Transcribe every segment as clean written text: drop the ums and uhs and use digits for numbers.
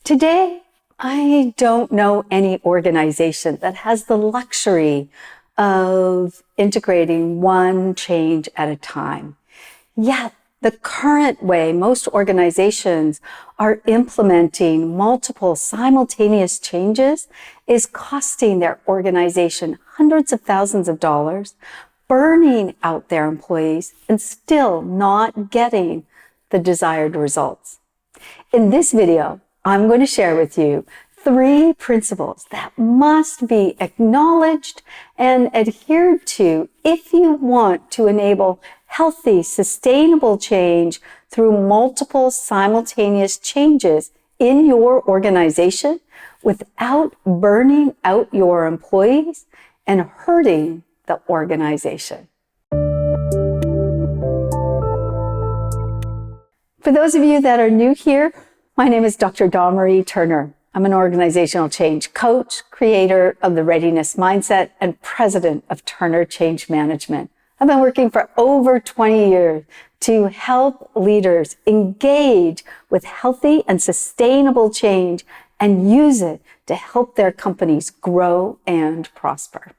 Today, I don't know any organization that has the luxury of integrating one change at a time. Yet, the current way most organizations are implementing multiple simultaneous changes is costing their organization hundreds of thousands of dollars, burning out their employees, and still not getting the desired results. In this video, I'm going to share with you 3 principles that must be acknowledged and adhered to if you want to enable healthy, sustainable change through multiple simultaneous changes in your organization without burning out your employees and hurting the organization. For those of you that are new here, my name is Dr. Dawn Marie Turner. I'm an organizational change coach, creator of the Readiness Mindset, and president of Turner Change Management. I've been working for over 20 years to help leaders engage with healthy and sustainable change and use it to help their companies grow and prosper.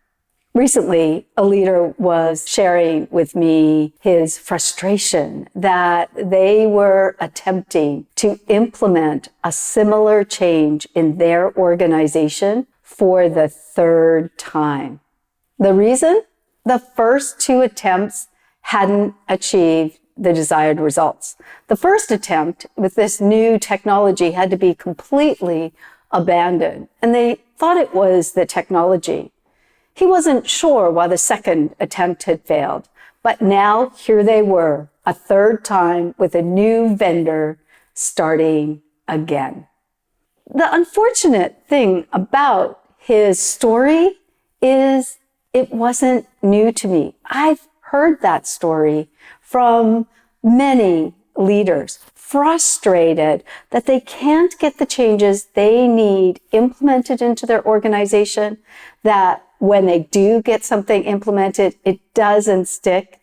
Recently, a leader was sharing with me his frustration that they were attempting to implement a similar change in their organization for the 3rd time. The reason? The first 2 attempts hadn't achieved the desired results. The first attempt with this new technology had to be completely abandoned, and they thought it was the technology. He wasn't sure why the second attempt had failed, but now here they were, a 3rd time with a new vendor starting again. The unfortunate thing about his story is it wasn't new to me. I've heard that story from many leaders, frustrated that they can't get the changes they need implemented into their organization, that when they do get something implemented, it doesn't stick,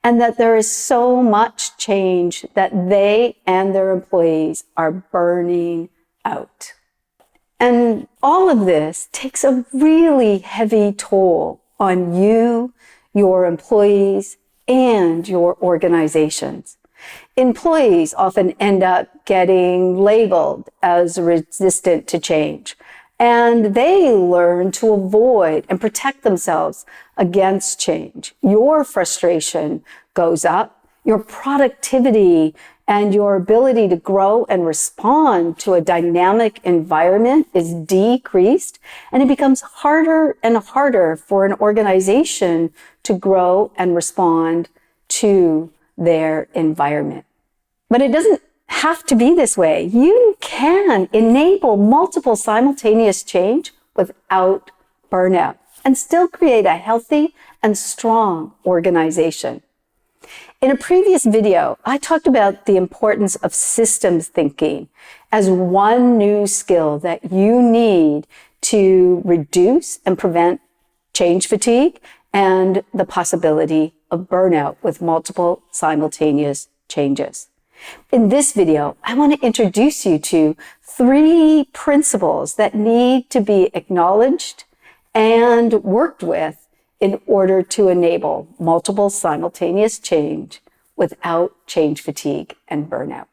and that there is so much change that they and their employees are burning out. And all of this takes a really heavy toll on you, your employees, and your organizations. Employees often end up getting labeled as resistant to change, and they learn to avoid and protect themselves against change. Your frustration goes up, your productivity and your ability to grow and respond to a dynamic environment is decreased, and it becomes harder and harder for an organization to grow and respond to their environment. But it doesn't have to be this way. You can enable multiple simultaneous change without burnout and still create a healthy and strong organization. In a previous video, I talked about the importance of systems thinking as one new skill that you need to reduce and prevent change fatigue and the possibility of burnout with multiple simultaneous changes. In this video, I want to introduce you to 3 principles that need to be acknowledged and worked with in order to enable multiple simultaneous change without change fatigue and burnout.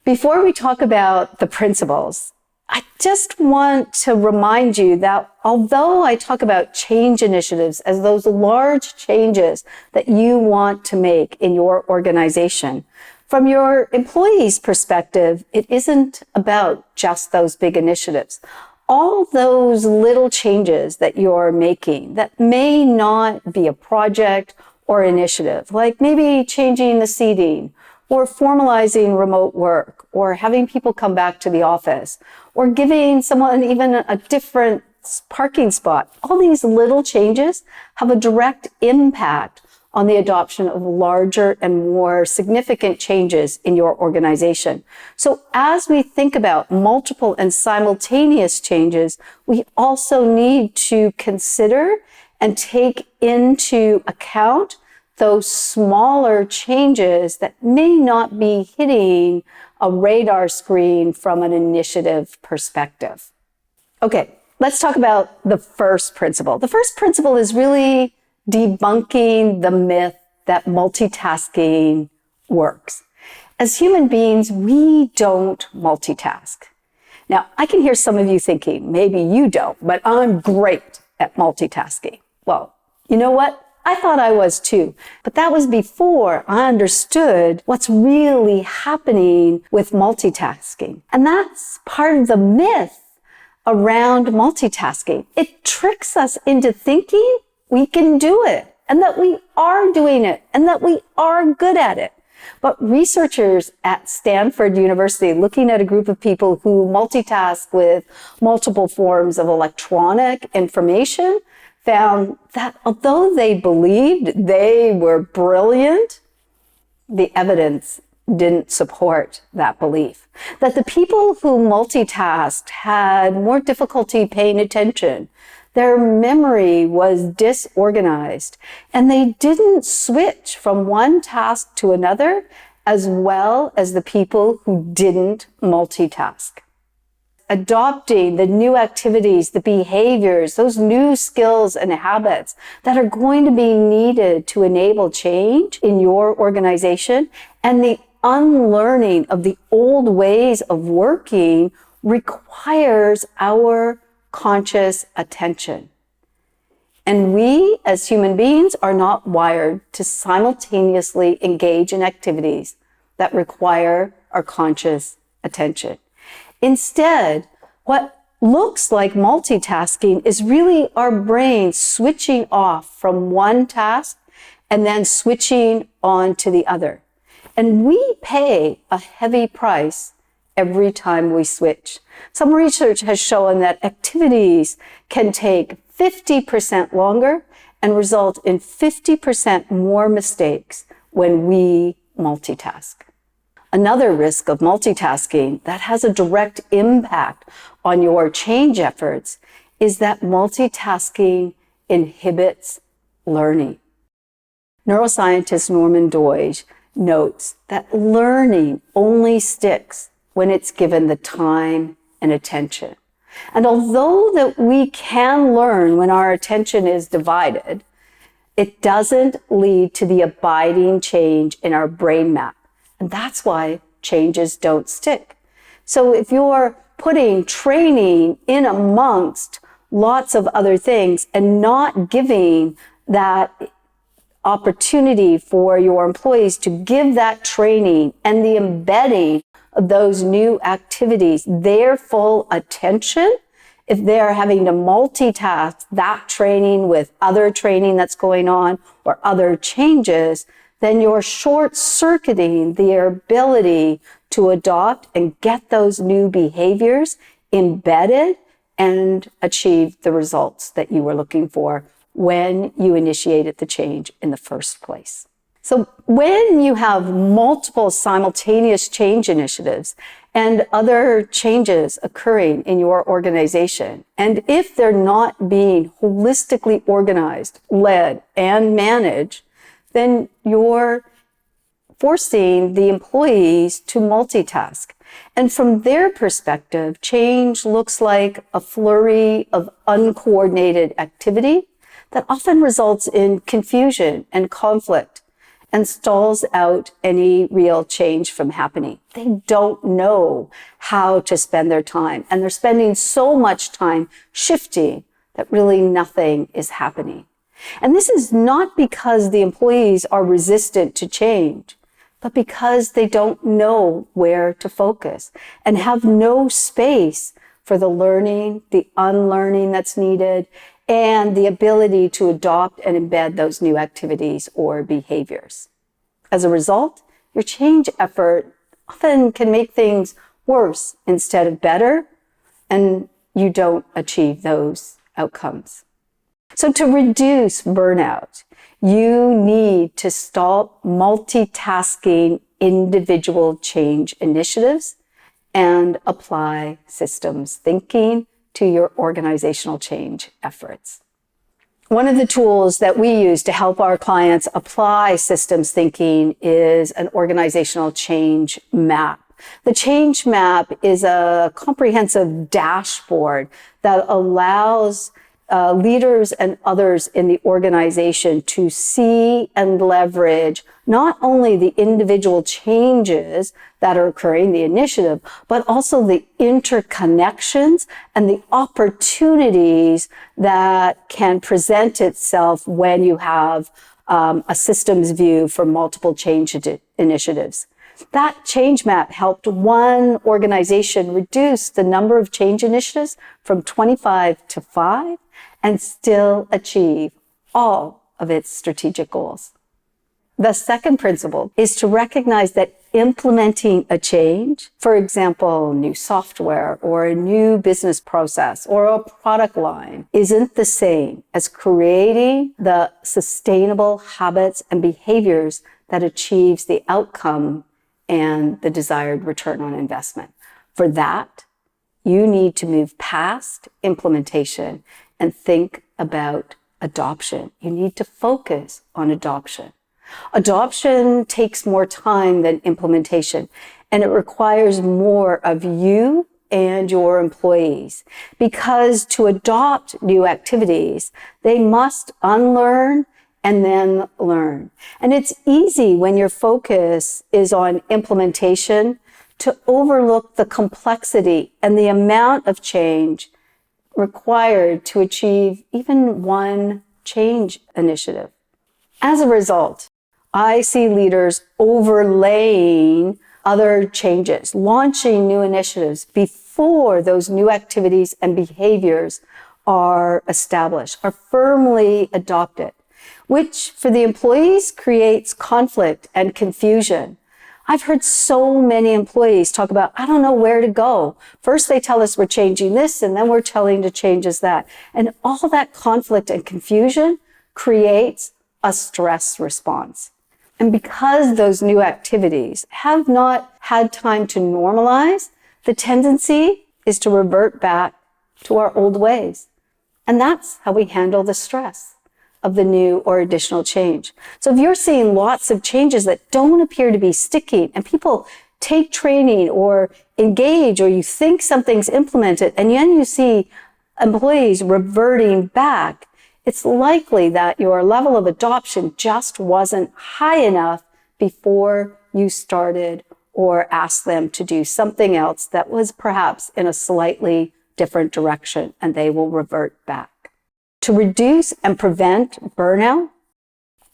Before we talk about the principles, I just want to remind you that although I talk about change initiatives as those large changes that you want to make in your organization, from your employees' perspective, it isn't about just those big initiatives. All those little changes that you're making that may not be a project or initiative, like maybe changing the seating or formalizing remote work or having people come back to the office or giving someone even a different parking spot. All these little changes have a direct impact on the adoption of larger and more significant changes in your organization. So as we think about multiple and simultaneous changes, we also need to consider and take into account those smaller changes that may not be hitting a radar screen from an initiative perspective. Okay, let's talk about the first principle. The first principle is really debunking the myth that multitasking works. As human beings, we don't multitask. Now, I can hear some of you thinking, maybe you don't, but I'm great at multitasking. Well, you know what? I thought I was too, but that was before I understood what's really happening with multitasking. And that's part of the myth around multitasking. It tricks us into thinking we can do it, and that we are doing it, and that we are good at it. But researchers at Stanford University, looking at a group of people who multitask with multiple forms of electronic information, found that although they believed they were brilliant, the evidence didn't support that belief. That the people who multitasked had more difficulty paying attention. Their memory was disorganized, and they didn't switch from one task to another as well as the people who didn't multitask. Adopting the new activities, the behaviors, those new skills and habits that are going to be needed to enable change in your organization, and the unlearning of the old ways of working requires our conscious attention. And we, as human beings, are not wired to simultaneously engage in activities that require our conscious attention. Instead, what looks like multitasking is really our brain switching off from one task and then switching on to the other. And we pay a heavy price every time we switch. Some research has shown that activities can take 50% longer and result in 50% more mistakes when we multitask. Another risk of multitasking that has a direct impact on your change efforts is that multitasking inhibits learning. Neuroscientist Norman Doidge notes that learning only sticks when it's given the time and attention. And although that we can learn when our attention is divided, it doesn't lead to the abiding change in our brain map. And that's why changes don't stick. So if you're putting training in amongst lots of other things and not giving that opportunity for your employees to give that training and the embedding of those new activities their full attention, if they're having to multitask that training with other training that's going on or other changes, then you're short-circuiting their ability to adopt and get those new behaviors embedded and achieve the results that you were looking for when you initiated the change in the first place. So when you have multiple simultaneous change initiatives and other changes occurring in your organization, and if they're not being holistically organized, led, and managed, then you're forcing the employees to multitask. And from their perspective, change looks like a flurry of uncoordinated activity that often results in confusion and conflict and stalls out any real change from happening. They don't know how to spend their time, and they're spending so much time shifting that really nothing is happening. And this is not because the employees are resistant to change, but because they don't know where to focus and have no space for the learning, the unlearning that's needed, and the ability to adopt and embed those new activities or behaviors. As a result, your change effort often can make things worse instead of better, and you don't achieve those outcomes. So to reduce burnout, you need to stop multitasking individual change initiatives and apply systems thinking to your organizational change efforts. One of the tools that we use to help our clients apply systems thinking is an organizational change map. The change map is a comprehensive dashboard that allows leaders and others in the organization to see and leverage not only the individual changes that are occurring, the initiative, but also the interconnections and the opportunities that can present itself when you have a systems view for multiple change initiatives. That change map helped one organization reduce the number of change initiatives from 25 to 5 and still achieve all of its strategic goals. The second principle is to recognize that implementing a change, for example, new software or a new business process or a product line, isn't the same as creating the sustainable habits and behaviors that achieves the outcome and the desired return on investment. For that, you need to move past implementation and think about adoption. You need to focus on adoption. Adoption takes more time than implementation, and it requires more of you and your employees, because to adopt new activities, they must unlearn and then learn. And it's easy when your focus is on implementation to overlook the complexity and the amount of change required to achieve even one change initiative. As a result, I see leaders overlaying other changes, launching new initiatives before those new activities and behaviors are established, are firmly adopted, which for the employees creates conflict and confusion. I've heard so many employees talk about, I don't know where to go. First they tell us we're changing this, and then we're telling to change us that. And all that conflict and confusion creates a stress response. And because those new activities have not had time to normalize, the tendency is to revert back to our old ways. And that's how we handle the stress of the new or additional change. So if you're seeing lots of changes that don't appear to be sticking, and people take training or engage, or you think something's implemented, and then you see employees reverting back, it's likely that your level of adoption just wasn't high enough before you started or asked them to do something else that was perhaps in a slightly different direction, and they will revert back. To reduce and prevent burnout,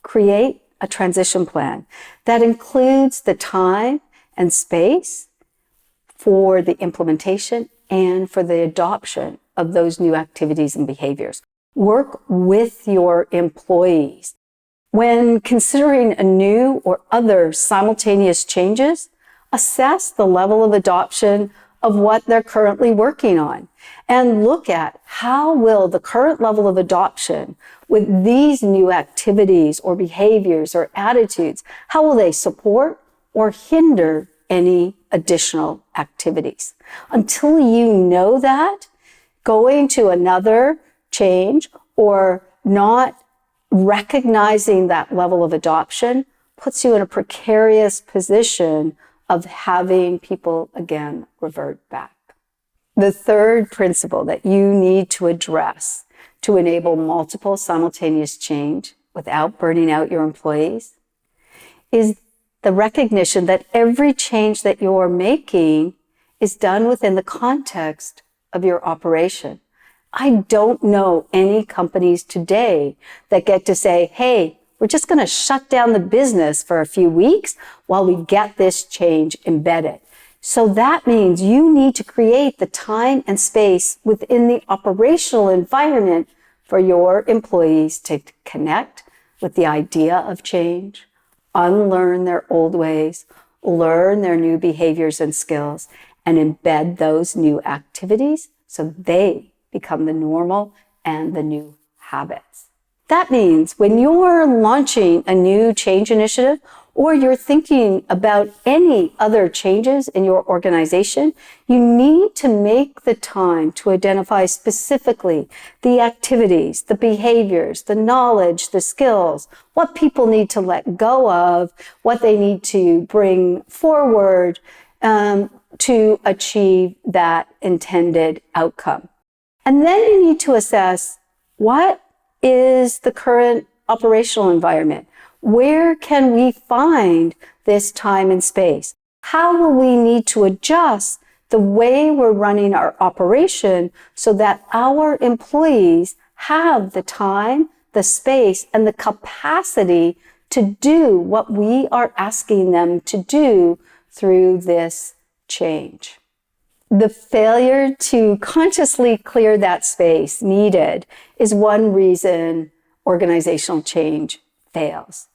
create a transition plan that includes the time and space for the implementation and for the adoption of those new activities and behaviors. Work with your employees. When considering a new or other simultaneous changes, assess the level of adoption of what they're currently working on, and look at how will the current level of adoption with these new activities or behaviors or attitudes, how will they support or hinder any additional activities? Until you know that, going to another change or not recognizing that level of adoption puts you in a precarious position of having people again revert back. The third principle that you need to address to enable multiple simultaneous change without burning out your employees is the recognition that every change that you're making is done within the context of your operation. I don't know any companies today that get to say, hey, we're just going to shut down the business for a few weeks while we get this change embedded. So that means you need to create the time and space within the operational environment for your employees to connect with the idea of change, unlearn their old ways, learn their new behaviors and skills, and embed those new activities so they become the normal and the new habits. That means when you're launching a new change initiative or you're thinking about any other changes in your organization, you need to make the time to identify specifically the activities, the behaviors, the knowledge, the skills, what people need to let go of, what they need to bring forward, to achieve that intended outcome. And then you need to assess, what is the current operational environment? Where can we find this time and space? How will we need to adjust the way we're running our operation so that our employees have the time, the space, and the capacity to do what we are asking them to do through this change? The failure to consciously clear that space needed is one reason organizational change fails.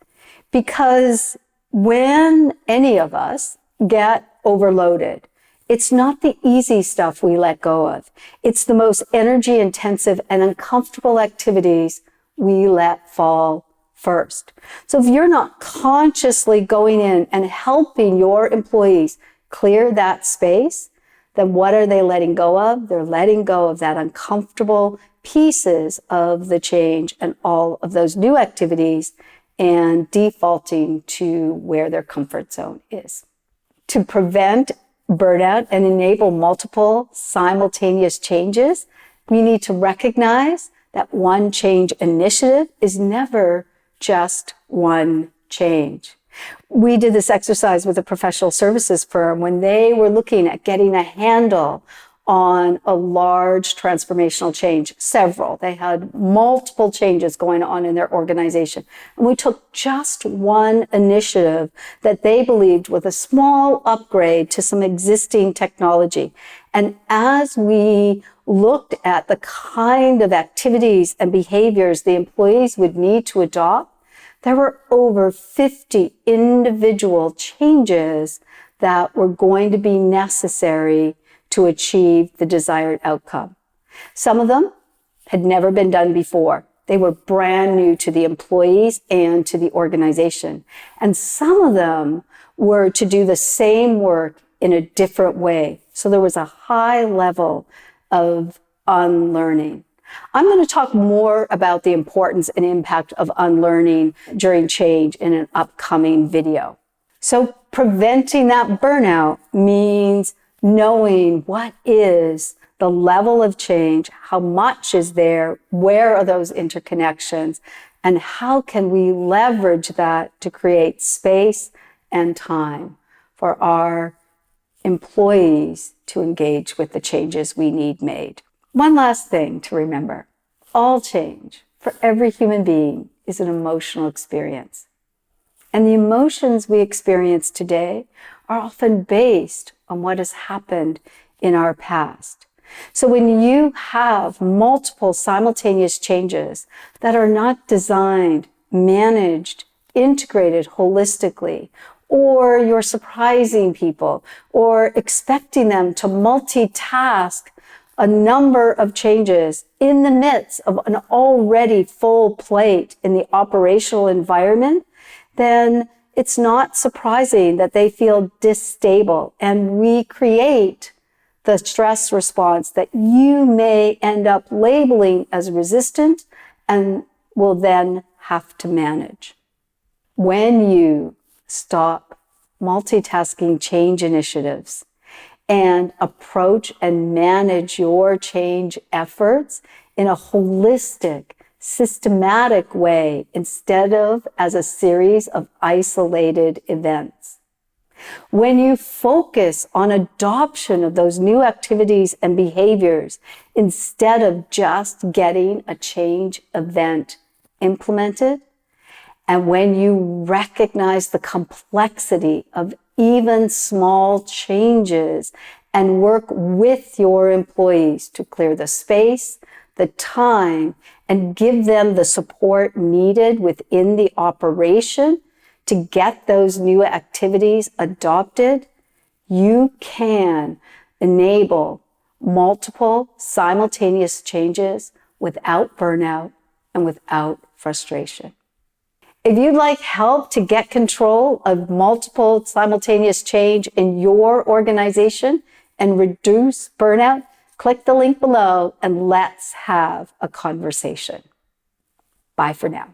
Because when any of us get overloaded, it's not the easy stuff we let go of. It's the most energy intensive and uncomfortable activities we let fall first. So if you're not consciously going in and helping your employees clear that space, then what are they letting go of? They're letting go of that uncomfortable pieces of the change and all of those new activities and defaulting to where their comfort zone is. To prevent burnout and enable multiple simultaneous changes, we need to recognize that one change initiative is never just one change. We did this exercise with a professional services firm when they were looking at getting a handle on a large transformational change, several. They had multiple changes going on in their organization. And we took just one initiative that they believed was a small upgrade to some existing technology. And as we looked at the kind of activities and behaviors the employees would need to adopt, there were over 50 individual changes that were going to be necessary to achieve the desired outcome. Some of them had never been done before. They were brand new to the employees and to the organization. And some of them were to do the same work in a different way. So there was a high level of unlearning. I'm going to talk more about the importance and impact of unlearning during change in an upcoming video. So preventing that burnout means knowing what is the level of change, how much is there, where are those interconnections, and how can we leverage that to create space and time for our employees to engage with the changes we need made. One last thing to remember. All change for every human being is an emotional experience. And the emotions we experience today are often based on what has happened in our past. So when you have multiple simultaneous changes that are not designed, managed, integrated holistically, or you're surprising people or expecting them to multitask a number of changes in the midst of an already full plate in the operational environment, then it's not surprising that they feel distable, and we create the stress response that you may end up labeling as resistant and will then have to manage. When you stop multitasking change initiatives and approach and manage your change efforts in a holistic, systematic way instead of as a series of isolated events. When you focus on adoption of those new activities and behaviors instead of just getting a change event implemented, and when you recognize the complexity of even small changes and work with your employees to clear the space, the time, and give them the support needed within the operation to get those new activities adopted, you can enable multiple simultaneous changes without burnout and without frustration. If you'd like help to get control of multiple simultaneous change in your organization and reduce burnout, click the link below and let's have a conversation. Bye for now.